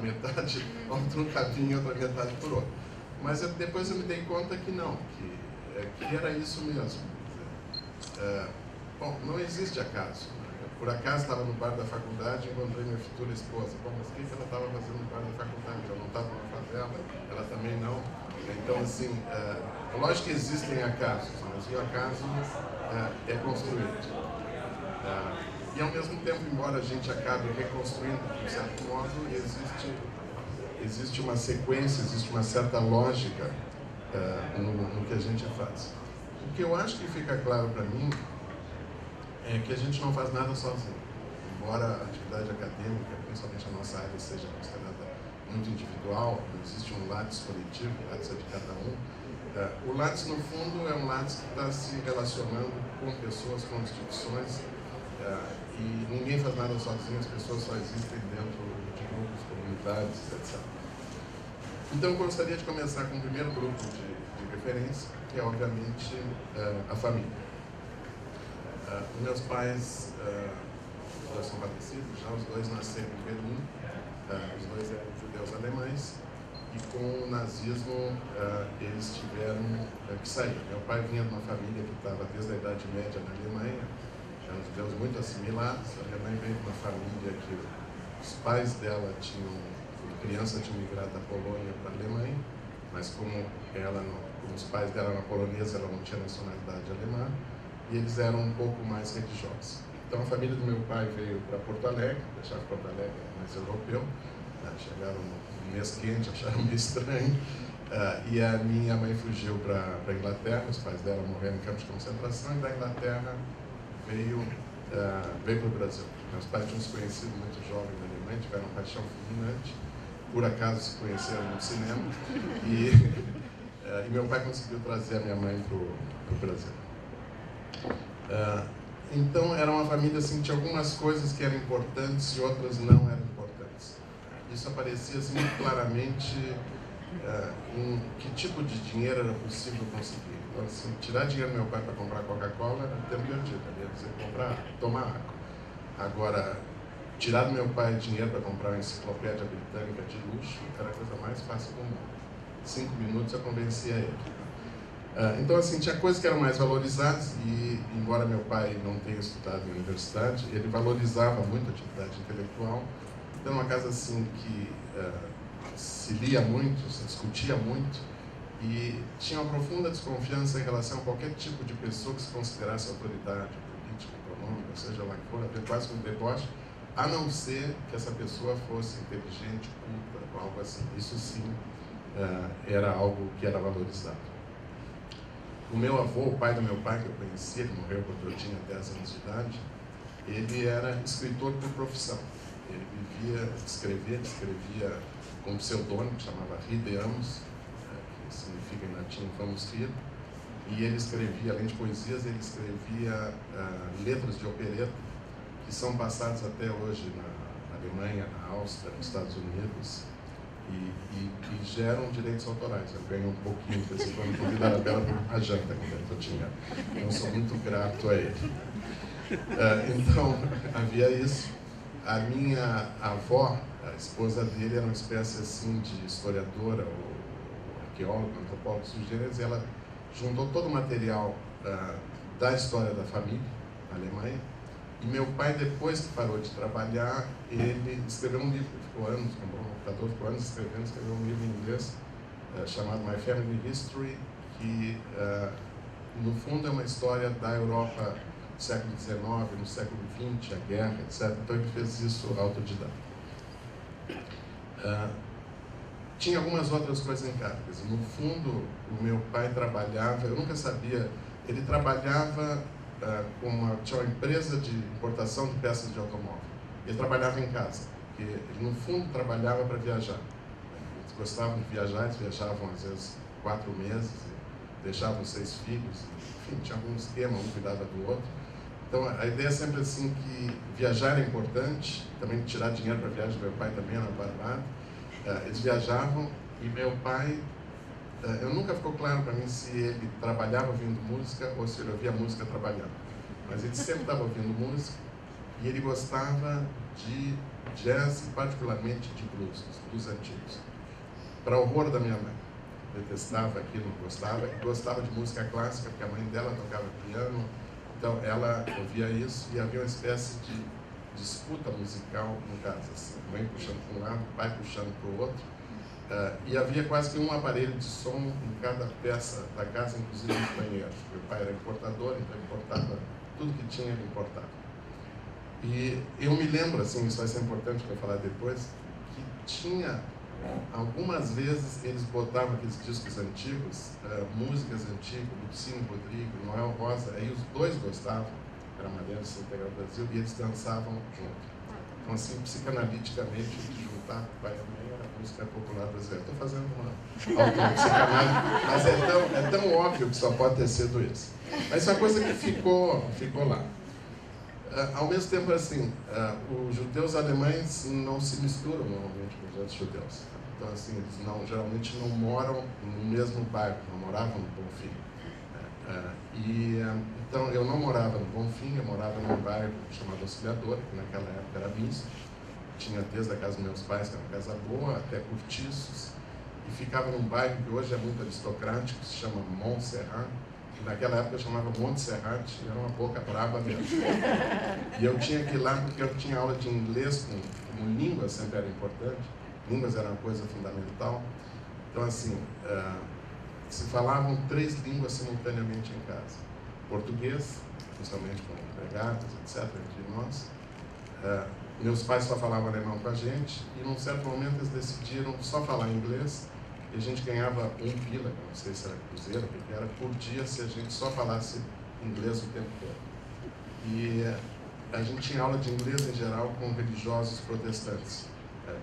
metade, outro um caminho e outra metade por outro. Mas depois eu me dei conta que não, que era isso mesmo. Bom, não existe acaso. Por acaso estava no bar da faculdade e encontrei minha futura esposa. Bom, mas o que ela estava fazendo no bar da faculdade? Eu não estava na favela, ela também não. Então, assim, lógico que existem acasos, mas o acaso é construído. E, ao mesmo tempo, embora a gente acabe reconstruindo, de um certo modo, existe uma sequência, existe uma certa lógica no que a gente faz. O que eu acho que fica claro para mim é que a gente não faz nada sozinho. Embora a atividade acadêmica, principalmente a nossa área, seja considerada muito individual, não existe um Lattes coletivo, o Lattes é de cada um. O Lattes, no fundo, é um Lattes que está se relacionando com pessoas, com instituições, e ninguém faz nada sozinho, as pessoas só existem dentro de grupos, comunidades, etc. Então, eu gostaria de começar com o primeiro grupo de referência, que é, obviamente, a família. Meus pais, os dois são falecidos já, os dois nasceram em Berlim, os dois eram judeus alemães, e com o nazismo eles tiveram que sair. Meu pai vinha de uma família que estava desde a Idade Média na Alemanha, eram judeus muito assimilados. A minha mãe veio de uma família que os pais dela criança tinham migrado da Polônia para a Alemanha, mas como os pais dela eram poloneses, ela não tinha nacionalidade alemã, e eles eram um pouco mais religiosos. Então a família do meu pai veio para Porto Alegre, achava que Porto Alegre era mais europeu, chegaram no mês quente, acharam meio estranho, e a minha mãe fugiu para a Inglaterra, os pais dela morreram em campos de concentração, e da Inglaterra veio para o Brasil. Meus pais tinham se conhecido muito jovem na Alemanha, tiveram uma paixão fulminante, por acaso se conheceram no cinema, e meu pai conseguiu trazer a minha mãe para o Brasil. Então era uma família assim, que tinha algumas coisas que eram importantes e outras não eram importantes. Isso aparecia assim, muito claramente em que tipo de dinheiro era possível conseguir. Então, assim, tirar dinheiro do meu pai para comprar Coca-Cola era ter perdido, ia dizer tomar água. Agora, tirar do meu pai dinheiro para comprar uma enciclopédia britânica de luxo era a coisa mais fácil do mundo. 5 minutos eu convencia ele. Então, assim, tinha coisas que eram mais valorizadas e, embora meu pai não tenha estudado em universidade, ele valorizava muito a atividade intelectual. Então, uma casa, assim, que se lia muito, se discutia muito e tinha uma profunda desconfiança em relação a qualquer tipo de pessoa que se considerasse autoridade política, econômica, seja lá que for, até quase um deboche, a não ser que essa pessoa fosse inteligente, culta, algo assim. Isso, sim, era algo que era valorizado. O meu avô, o pai do meu pai, que eu conheci, ele morreu quando eu tinha 10 anos de idade, ele era escritor por profissão. Ele escrevia com um pseudônimo que chamava Rideamos, que significa em latim vamos rir, e ele escrevia, além de poesias, ele escrevia letras de opereta, que são passadas até hoje na Alemanha, na Áustria, nos Estados Unidos, e geram direitos autorais. Eu ganho um pouquinho desse quando convidar a Bela para uma janta que eu tinha. Eu sou muito grato a ele. Então, havia isso. A minha avó, a esposa dele, era uma espécie assim de historiadora, ou arqueóloga, antropóloga, sugêneres, e ela juntou todo o material da história da família na Alemanha. E meu pai, depois que parou de trabalhar, ele escreveu um livro, ficou anos, comprou um computador, ficou anos escreveu um livro em inglês chamado My Family History, que no fundo é uma história da Europa do século XIX, no século XX, a guerra, etc. Então ele fez isso autodidata. Tinha algumas outras coisas em casa. No fundo, o meu pai trabalhava, eu nunca sabia, ele trabalhava tinha uma empresa de importação de peças de automóvel. Ele trabalhava em casa, porque ele, no fundo, trabalhava para viajar. Eles gostavam de viajar, eles viajavam, às vezes, 4 meses, deixavam 6 filhos, enfim, tinha algum esquema, um cuidava do outro. Então, a ideia é sempre assim que viajar é importante, também tirar dinheiro para viagem, meu pai também era barbado. Eles viajavam e meu pai, eu nunca ficou claro para mim se ele trabalhava ouvindo música ou se ele ouvia música trabalhando. Mas ele sempre estava ouvindo música e ele gostava de jazz e particularmente de blues, blues antigos. Para horror da minha mãe. Detestava aquilo, não gostava. E gostava de música clássica, porque a mãe dela tocava piano. Então ela ouvia isso e havia uma espécie de disputa musical em casa. Assim. Mãe puxando para um lado, pai puxando para o outro. E havia quase que um aparelho de som em cada peça da casa, inclusive nos banheiros. Meu pai era importador, então importava tudo que tinha, ele importava. E eu me lembro, assim, isso vai ser importante para eu falar depois, que tinha, algumas vezes, eles botavam aqueles discos antigos, músicas antigas, Lupicínio Rodrigo, Noel Rosa, aí os dois gostavam, era Maria do Integral do Brasil, e eles dançavam junto. Então, assim, psicanaliticamente, juntar pai e mãe era a música popular brasileira. Estou fazendo uma autopsicanálise, mas é tão óbvio que só pode ter sido isso. Mas isso é uma coisa que ficou lá. Ao mesmo tempo, assim, os judeus alemães não se misturam normalmente com os outros judeus. Então, assim, eles geralmente não moram no mesmo bairro, não moravam no Bonfim. Então, eu não morava no Bonfim, eu morava num bairro chamado Auxiliadora, que naquela época era misto. Tinha desde a casa dos meus pais, que era uma casa boa, até cortiços. E ficava num bairro que hoje é muito aristocrático, que se chama Montserrat. Naquela época eu chamava Montserrat, e era uma boca braba mesmo. E eu tinha que ir lá porque eu tinha aula de inglês, como língua sempre era importante. Línguas era uma coisa fundamental. Então, assim, se falavam 3 línguas simultaneamente em casa. Português, principalmente com empregados, etc., entre nós. Meus pais só falavam alemão com a gente, e num certo momento eles decidiram só falar inglês. E a gente ganhava 1 pila, não sei se era cruzeiro, o que era, por dia, se a gente só falasse inglês o tempo todo. E a gente tinha aula de inglês, em geral, com religiosos protestantes.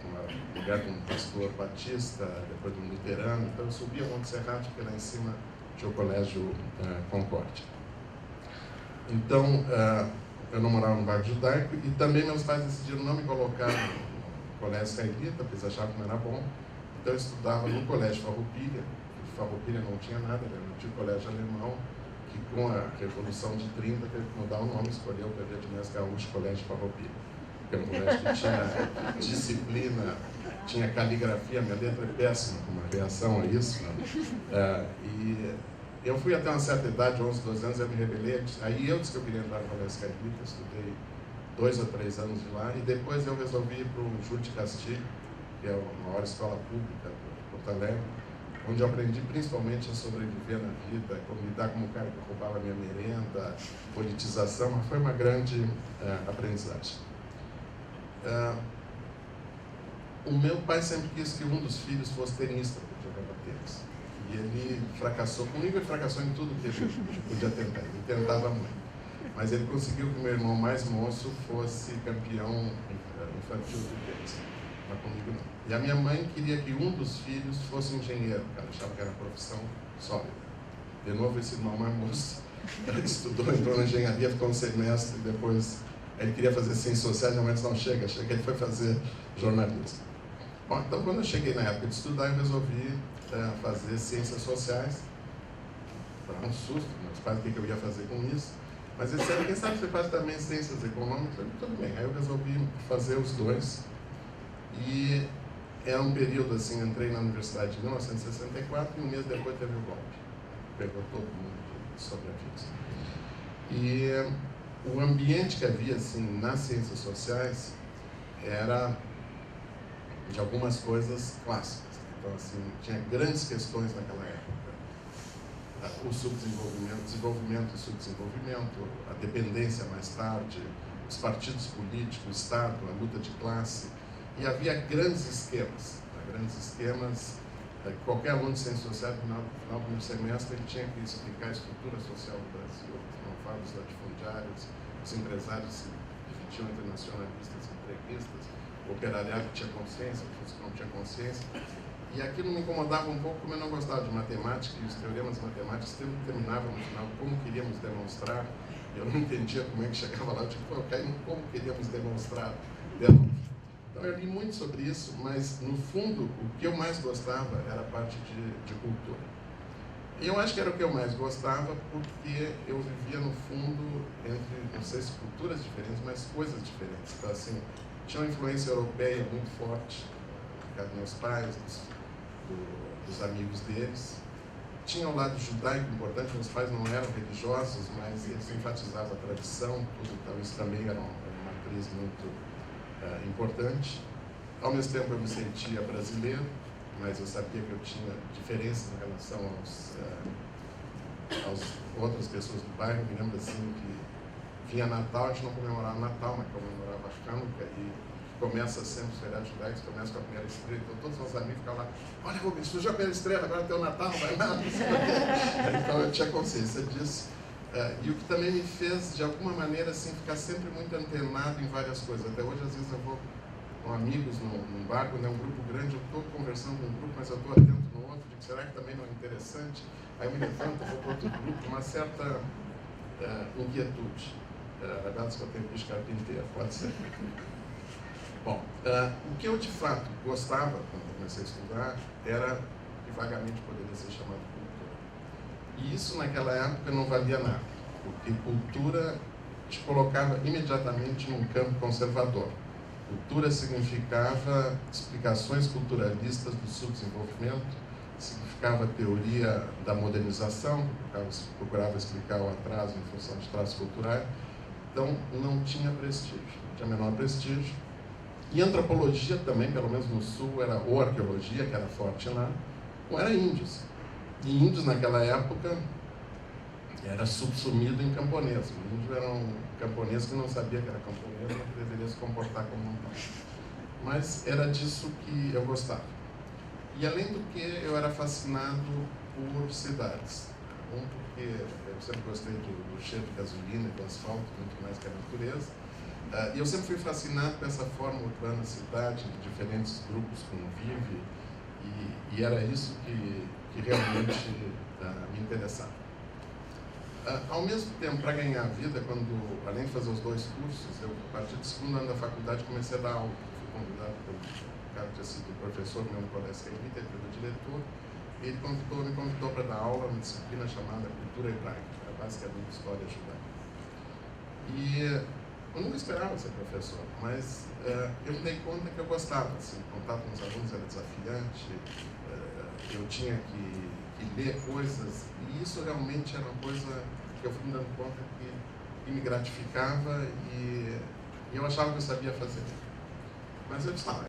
Com lugar com um pastor batista, depois de um luterano. Então eu subia Monte Serrat, porque lá em cima tinha o Colégio Concórdia. Então, eu não morava no bairro judaico, e também meus pais decidiram não me colocar no colégio israelita, porque eles achavam que não era bom. Então eu estudava no Colégio Farroupilha. Farroupilha não tinha nada, era um antigo colégio alemão, que com a Revolução de 30 teve que mudar o nome, escolheu o Pedro de Mestre Gaúcho Colégio Farroupilha. Que era um colégio que tinha disciplina, tinha caligrafia, minha letra é péssima, como uma reação a isso. Né? E eu fui até uma certa idade, 11, 12 anos, eu me rebelei. Aí eu disse que eu queria entrar no Colégio Israelita, estudei 2 ou 3 anos de lá, e depois eu resolvi ir para o Júlio de Castilho, que é a maior escola pública de Porto Alegre, onde eu aprendi principalmente a sobreviver na vida, como lidar com o cara que roubava minha merenda, politização, mas foi uma grande aprendizagem. O meu pai sempre quis que um dos filhos fosse tenista, porque jogava tênis. E ele fracassou comigo, ele fracassou em tudo que ele podia tentar, ele tentava muito. Mas ele conseguiu que o meu irmão mais moço fosse campeão infantil de tênis. Mas comigo não. E a minha mãe queria que um dos filhos fosse engenheiro, ela achava que era uma profissão sólida. De novo, esse irmão mais moço estudou, entrou na engenharia, ficou um semestre, e depois ele queria fazer ciências sociais, minha mãe disse, não, chega, ele foi fazer jornalismo. Bom, então quando eu cheguei na época de estudar, eu resolvi fazer ciências sociais, para um susto, meus pais, o que eu ia fazer com isso. Mas eles disseram, quem sabe você faz também ciências econômicas? Eu falei, tudo bem. Aí eu resolvi fazer os dois. E era um período assim, entrei na universidade em 1964 e um mês depois teve o golpe. Pegou todo mundo sobre a vida. E o ambiente que havia assim, nas ciências sociais era de algumas coisas clássicas. Então, assim, tinha grandes questões naquela época. O subdesenvolvimento, desenvolvimento e subdesenvolvimento, a dependência mais tarde, os partidos políticos, o Estado, a luta de classe. E havia grandes esquemas. Qualquer aluno de ciências sociais, no final do primeiro semestre, ele tinha que explicar a estrutura social do Brasil, os malvados latifundiários, os empresários se dividiam entre nacionalistas e entreguistas, o operariado que tinha consciência, os que não tinham consciência. E aquilo me incomodava um pouco, como eu não gostava de matemática, e os teoremas matemáticos terminavam no final como queríamos demonstrar. Eu não entendia como é que chegava lá, eu tinha que colocar como queríamos demonstrar. Então eu li muito sobre isso, mas no fundo o que eu mais gostava era a parte de cultura. E eu acho que era o que eu mais gostava porque eu vivia no fundo entre, não sei se culturas diferentes, mas coisas diferentes. Então assim, tinha uma influência europeia muito forte, dos meus pais, dos amigos deles. Tinha um lado judaico importante, meus pais não eram religiosos, mas eles enfatizavam a tradição, tudo, então isso também era uma matriz muito importante. Ao mesmo tempo eu me sentia brasileiro, mas eu sabia que eu tinha diferenças em relação às outras pessoas do bairro. Eu me lembro assim que vinha Natal, a gente não comemorava Natal, mas comemorava Hanukkah, e começa sempre os feriados judaicos, começa com a primeira estrela, então todos os amigos ficam lá, olha Rubens, surgiu a primeira estrela, agora tem o Natal, não vai nada. Então eu tinha consciência disso. E o que também me fez, de alguma maneira, assim, ficar sempre muito antenado em várias coisas. Até hoje, às vezes, eu vou com amigos num bar, quando é um grupo grande, eu estou conversando com um grupo, mas eu estou atento no outro, digo, será que também não é interessante? Aí eu me levanto, vou para outro grupo, uma certa inquietude. Ragados que eu tenho bicho carpinteiro, pode ser. Bom, o que eu de fato gostava quando comecei a estudar era que vagamente poderia ser chamado cultura. E isso naquela época não valia nada, porque cultura te colocava imediatamente num campo conservador. Cultura significava explicações culturalistas do subdesenvolvimento, significava teoria da modernização, que procurava explicar o atraso em função de traços culturais. Então não tinha prestígio, não tinha menor prestígio. E antropologia também, pelo menos no sul, era ou arqueologia, que era forte lá, ou era índios. E índios naquela época era subsumido em camponês. O índio era um camponês que não sabia que era camponês, mas que deveria se comportar como um tal. Mas era disso que eu gostava. E além do que, eu era fascinado por cidades. Porque eu sempre gostei do cheiro de gasolina, do asfalto, muito mais que a natureza. E eu sempre fui fascinado com essa forma urbana, cidade, de diferentes grupos convivem, e era isso que realmente me interessava. Ao mesmo tempo, para ganhar vida, além de fazer os dois cursos, eu, a partir do segundo ano da faculdade, comecei a dar aula. Fui convidado pelo cara que tinha sido professor meu no colégio israelita, ele foi o diretor, e ele me convidou para dar aula numa disciplina chamada Cultura Hebraica, que era basicamente História Judaica. E eu nunca esperava ser professor, mas eu me dei conta que eu gostava. Assim, o contato com os alunos era desafiante, eu tinha que ler coisas, e isso realmente era uma coisa que eu fui me dando conta que me gratificava, e eu achava que eu sabia fazer. Mas eu estava.